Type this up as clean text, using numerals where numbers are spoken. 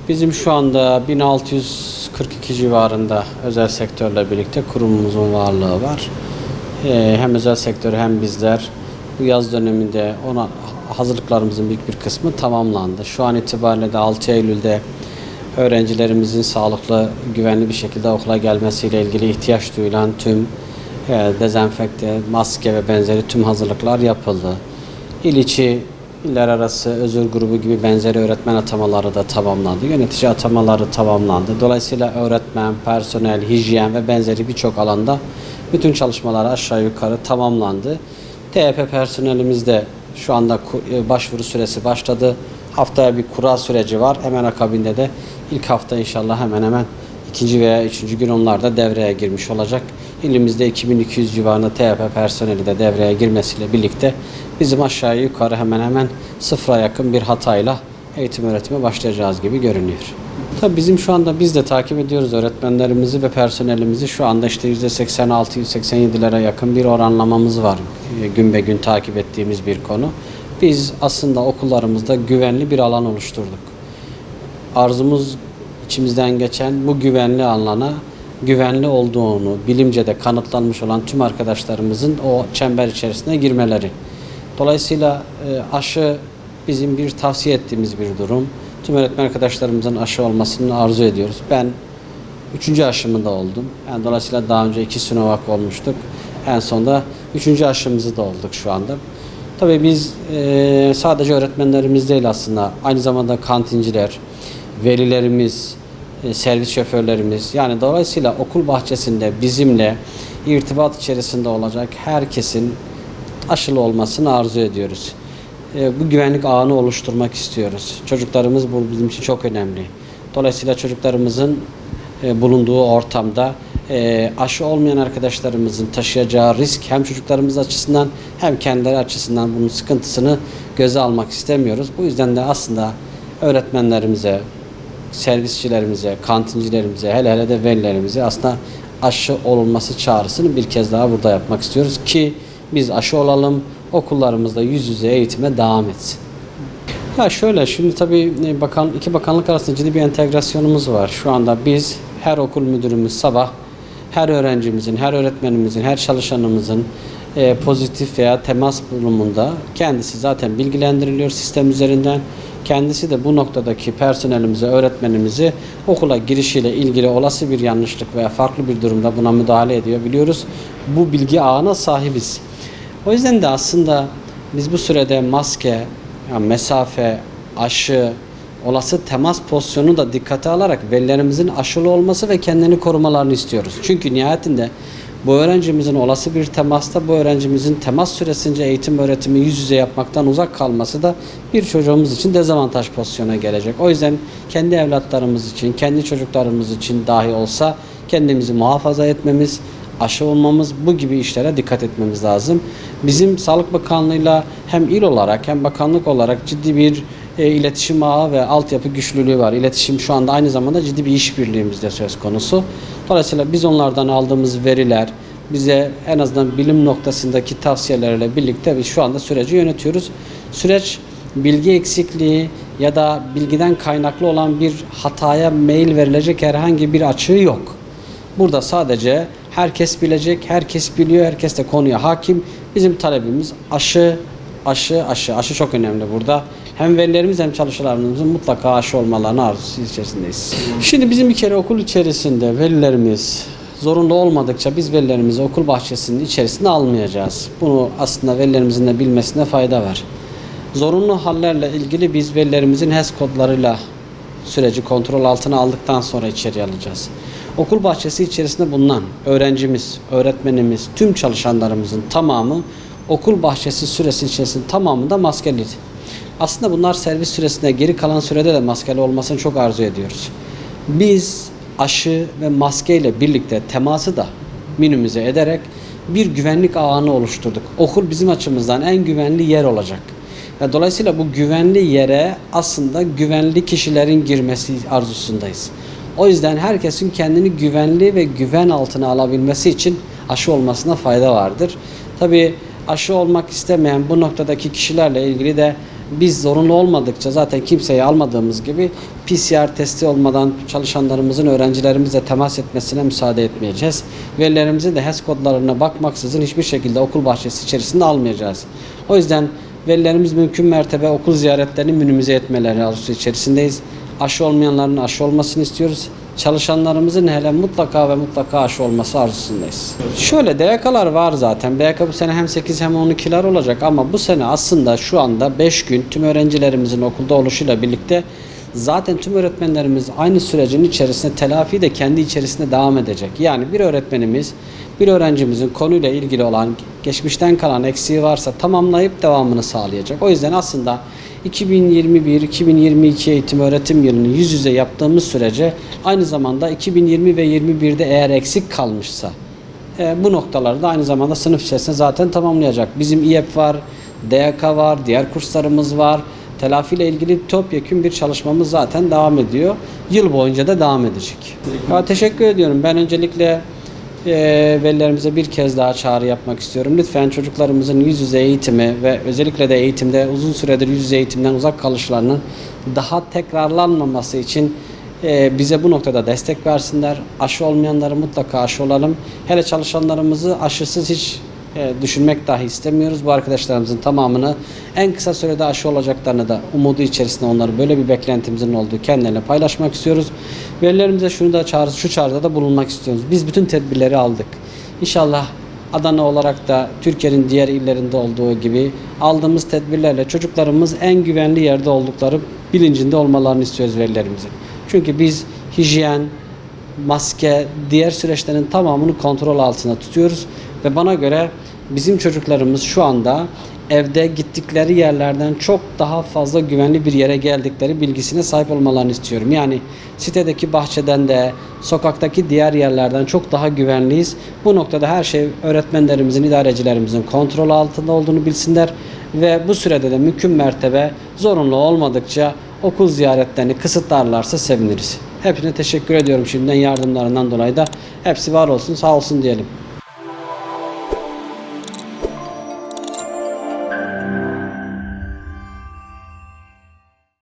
Bizim şu anda 1642 civarında özel sektörle birlikte kurumumuzun varlığı var. Hem özel sektör hem bizler bu yaz döneminde ona hazırlıklarımızın büyük bir kısmı tamamlandı. Şu an itibariyle de 6 Eylül'de öğrencilerimizin sağlıklı, güvenli bir şekilde okula gelmesiyle ilgili ihtiyaç duyulan tüm dezenfekte, maske ve benzeri tüm hazırlıklar yapıldı. İl içi, iller arası özür grubu gibi benzeri öğretmen atamaları da tamamlandı. Yönetici atamaları tamamlandı. Dolayısıyla öğretmen, personel, hijyen ve benzeri birçok alanda bütün çalışmalar aşağı yukarı tamamlandı. TYP personelimiz de şu anda başvuru süresi başladı. Haftaya bir kura süreci var. Hemen akabinde de ilk hafta inşallah hemen hemen ikinci veya üçüncü gün onlar da devreye girmiş olacak. İlimizde 2200 civarında TYP personeli de devreye girmesiyle birlikte bizim aşağı yukarı hemen hemen sıfıra yakın bir hatayla eğitim öğretime başlayacağız gibi görünüyor. Tabii bizim şu anda biz de takip ediyoruz öğretmenlerimizi ve personelimizi. Şu anda işte %86-%87'lere yakın bir oranlamamız var. Gün be gün takip ettiğimiz bir konu. Biz aslında okullarımızda güvenli bir alan oluşturduk. Arzumuz içimizden geçen bu güvenli alana güvenli olduğunu bilimce de kanıtlanmış olan tüm arkadaşlarımızın o çember içerisine girmeleri. Dolayısıyla aşı bizim bir tavsiye ettiğimiz bir durum. Tüm öğretmen arkadaşlarımızın aşı olmasını arzu ediyoruz. Ben 3. aşımı da oldum. Yani dolayısıyla daha önce 2 Sinovac olmuştuk. En sonunda 3. aşımızı da olduk şu anda. Tabii biz sadece öğretmenlerimiz değil aslında. Aynı zamanda kantinciler, velilerimiz, servis şoförlerimiz, yani dolayısıyla okul bahçesinde bizimle irtibat içerisinde olacak herkesin aşılı olmasını arzu ediyoruz. Bu güvenlik ağını oluşturmak istiyoruz. Çocuklarımız bu bizim için çok önemli. Dolayısıyla çocuklarımızın bulunduğu ortamda aşı olmayan arkadaşlarımızın taşıyacağı risk hem çocuklarımız açısından hem kendileri açısından bunun sıkıntısını göze almak istemiyoruz. Bu yüzden de aslında öğretmenlerimize, servisçilerimize, kantincilerimize, hele hele de velilerimize aslında aşı olunması çağrısını bir kez daha burada yapmak istiyoruz ki biz aşı olalım, okullarımızda yüz yüze eğitime devam etsin. Ya şöyle, şimdi tabii iki bakanlık arasında ciddi bir entegrasyonumuz var. Şu anda biz her okul müdürümüz sabah her öğrencimizin, her öğretmenimizin, her çalışanımızın pozitif veya temas durumunda kendisi zaten bilgilendiriliyor sistem üzerinden. Kendisi de bu noktadaki personelimizi, öğretmenimizi okula girişiyle ilgili olası bir yanlışlık veya farklı bir durumda buna müdahale ediyor biliyoruz. Bu bilgi ağına sahibiz. O yüzden de aslında biz bu sürede maske, yani mesafe, aşı, olası temas pozisyonunu da dikkate alarak velilerimizin aşılı olması ve kendini korumalarını istiyoruz. Çünkü nihayetinde bu öğrencimizin olası bir temasta bu öğrencimizin temas süresince eğitim öğretimi yüz yüze yapmaktan uzak kalması da bir çocuğumuz için dezavantaj pozisyona gelecek. O yüzden kendi evlatlarımız için, kendi çocuklarımız için dahi olsa kendimizi muhafaza etmemiz, aşı olmamız, bu gibi işlere dikkat etmemiz lazım. Bizim Sağlık Bakanlığı'yla hem il olarak hem bakanlık olarak ciddi bir iletişim ağı ve altyapı güçlülüğü var. İletişim şu anda aynı zamanda ciddi bir işbirliğimiz de söz konusu. Dolayısıyla biz onlardan aldığımız veriler, bize en azından bilim noktasındaki tavsiyelerle birlikte biz şu anda süreci yönetiyoruz. Süreç bilgi eksikliği ya da bilgiden kaynaklı olan bir hataya meyil verilecek herhangi bir açığı yok. Burada sadece herkes bilecek, herkes biliyor, herkes de konuya hakim. Bizim talebimiz aşı çok önemli burada. Hem velilerimiz hem çalışanlarımızın mutlaka aşı olmalarını arzusu içerisindeyiz. Şimdi bizim bir kere okul içerisinde velilerimiz zorunda olmadıkça biz velilerimizi okul bahçesinin içerisine almayacağız. Bunu aslında velilerimizin de bilmesine fayda var. Zorunlu hallerle ilgili biz velilerimizin HES kodlarıyla süreci kontrol altına aldıktan sonra içeri alacağız. Okul bahçesi içerisinde bulunan öğrencimiz, öğretmenimiz, tüm çalışanlarımızın tamamı okul bahçesi süresi içerisinde tamamında maskeliydi. Aslında bunlar servis süresinde geri kalan sürede de maskeli olmasını çok arzu ediyoruz. Biz aşı ve maske ile birlikte teması da minimize ederek bir güvenlik ağını oluşturduk. Okul bizim açımızdan en güvenli yer olacak. Ve dolayısıyla bu güvenli yere aslında güvenli kişilerin girmesi arzusundayız. O yüzden herkesin kendini güvenli ve güven altına alabilmesi için aşı olmasına fayda vardır. Tabii aşı olmak istemeyen bu noktadaki kişilerle ilgili de Biz zorunlu olmadıkça zaten kimseyi almadığımız gibi PCR testi olmadan çalışanlarımızın öğrencilerimizle temas etmesine müsaade etmeyeceğiz. Velilerimizin de HES kodlarına bakmaksızın hiçbir şekilde okul bahçesi içerisinde almayacağız. O yüzden velilerimiz mümkün mertebe okul ziyaretlerini minimize etmeleri arzusu içerisindeyiz. Aşı olmayanların aşı olmasını istiyoruz. Çalışanlarımızın hele mutlaka ve mutlaka aşı olması arzusundayız. Şöyle DYK'lar var zaten. DYK bu sene hem 8 hem 12'ler olacak ama bu sene aslında şu anda 5 gün tüm öğrencilerimizin okulda oluşuyla birlikte zaten tüm öğretmenlerimiz aynı sürecin içerisinde telafi de kendi içerisinde devam edecek. Yani bir öğretmenimiz bir öğrencimizin konuyla ilgili olan geçmişten kalan eksiği varsa tamamlayıp devamını sağlayacak. O yüzden aslında 2021-2022 eğitim öğretim yılını yüz yüze yaptığımız sürece aynı zamanda 2020 ve 2021'de eğer eksik kalmışsa bu noktaları da aynı zamanda sınıf içerisinde zaten tamamlayacak. Bizim İEP var, DYK var, diğer kurslarımız var. Telafi ile ilgili topyekün bir çalışmamız zaten devam ediyor. Yıl boyunca da devam edecek. Teşekkür ediyorum. Ben öncelikle velilerimize bir kez daha çağrı yapmak istiyorum. Lütfen çocuklarımızın yüz yüze eğitimi ve özellikle de eğitimde uzun süredir yüz yüze eğitimden uzak kalışlarının daha tekrarlanmaması için bize bu noktada destek versinler. Aşı olmayanları mutlaka aşı olalım. Hele çalışanlarımızı aşısız hiç düşünmek dahi istemiyoruz. Bu arkadaşlarımızın tamamını en kısa sürede aşı olacaklarını da umudu içerisinde onları böyle bir beklentimizin olduğu kendilerine paylaşmak istiyoruz. Velilerimize şu çağrıda da bulunmak istiyoruz. Biz bütün tedbirleri aldık. İnşallah Adana olarak da Türkiye'nin diğer illerinde olduğu gibi aldığımız tedbirlerle çocuklarımız en güvenli yerde oldukları bilincinde olmalarını istiyoruz velilerimizin. Çünkü biz hijyen, maske, diğer süreçlerin tamamını kontrol altında tutuyoruz ve bana göre bizim çocuklarımız şu anda evde gittikleri yerlerden çok daha fazla güvenli bir yere geldikleri bilgisine sahip olmalarını istiyorum. Yani sitedeki bahçeden de, sokaktaki diğer yerlerden çok daha güvenliyiz. Bu noktada her şey öğretmenlerimizin, idarecilerimizin kontrol altında olduğunu bilsinler ve bu sürede de mümkün mertebe zorunlu olmadıkça okul ziyaretlerini kısıtlarlarsa seviniriz. Hepsine teşekkür ediyorum şimdiden yardımlarından dolayı da. Hepsi var olsun, sağ olsun diyelim.